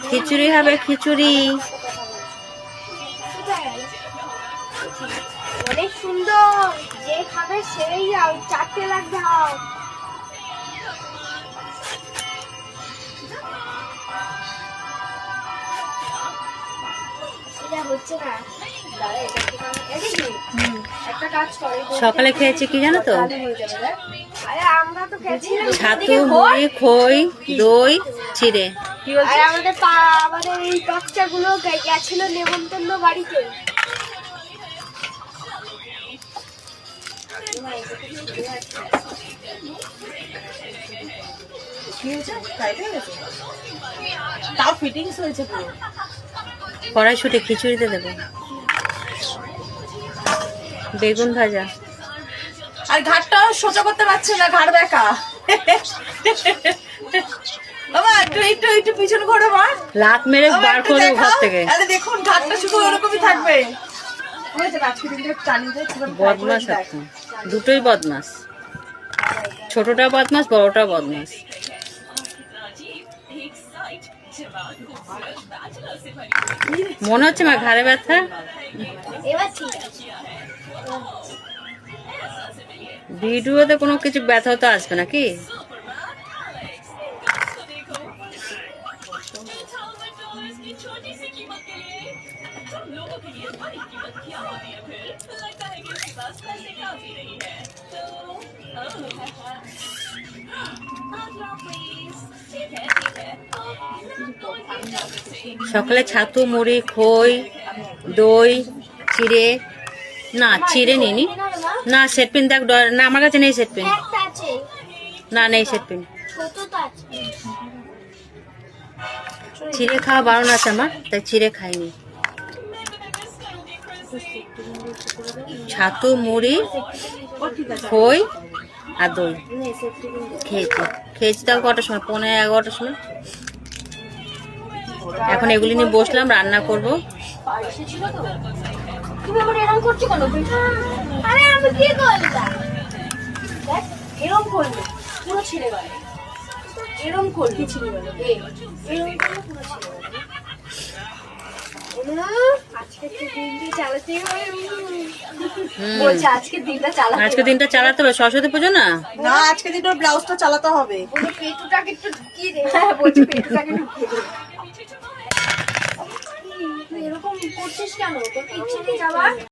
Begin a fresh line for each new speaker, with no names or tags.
খিচুড়ি হবে, খিচুড়ি
অনেক সুন্দর, যে খাবে সেই আর 4টে লাগবে। হচ্ছে না,
সকালে খেয়েছি কি জানো তো, ছাতু, মুড়ি, খই, দই, চিড়ে।
আর আমাদের এই বাচ্চাগুলো গেছিল নেমন্তন্ন বাড়িতে।
তাও ফিটিংস হয়েছে পুরো।
কড়াইশুঁটি খিচুড়িতে দেবো, বেগুন ভাজা।
আর ঘাটটা সোজা করতে পারছে না, ঘাড় বেঁকা। বাবা একটু পিছনে ঘোরো মা,
লাত মেরে বার করবো ঘর থেকে।
আরে দেখুন ঘাটটা শুধু ওরকমই থাকবে।
বদমাস এখন, দুটোই বদমাস, ছোটটা বদমাস, বড়টা বদমাস। মনে হচ্ছে মা ঘাড়ে ব্যথা। ভিডিওতে কোনো কিছু ব্যথা তো আসবে নাকি? সকালে ছাতু, মুড়ি, খই, দই, চিড়ে। না চিড়ে নিনি, না সেটপিন দেখ, না আমার কাছে নেই সেটপিন, না নেই সেটপিন। চিড়ে খাওয়া বারণ আছে আমার, তাই চিড়ে খাইনি। ছাতু, মুড়ি, খই আর দই খেয়েছি তাও কটার সময়, 11:15 সময়। এখন এগুলি নিয়ে বসলাম, রান্না করবো।
তুমি আমার এরকম করছো কেন? আরে আমি কি করলাম? দেখ এরকম করলে পুরো ছিঁড়ে গেল, এরকম করলে ছিঁড়ে গেল, এরকম করলে পুরো ছিঁড়ে গেল। আজকে দিনটা চালাতে হবে, বলছে আজকে দিনটা
চালাতে হবে। সরস্বতী পুজো না,
না আজকে দিন ওর ব্লাউজটা চালাতে হবে।
পেটুটাকে একটু ঢুকিয়ে দে। হ্যাঁ বলছে পেটুটাকে ঢুকিয়ে দে। এরকম করছিস কেন? তোর ইচ্ছে নেই যাওয়ার?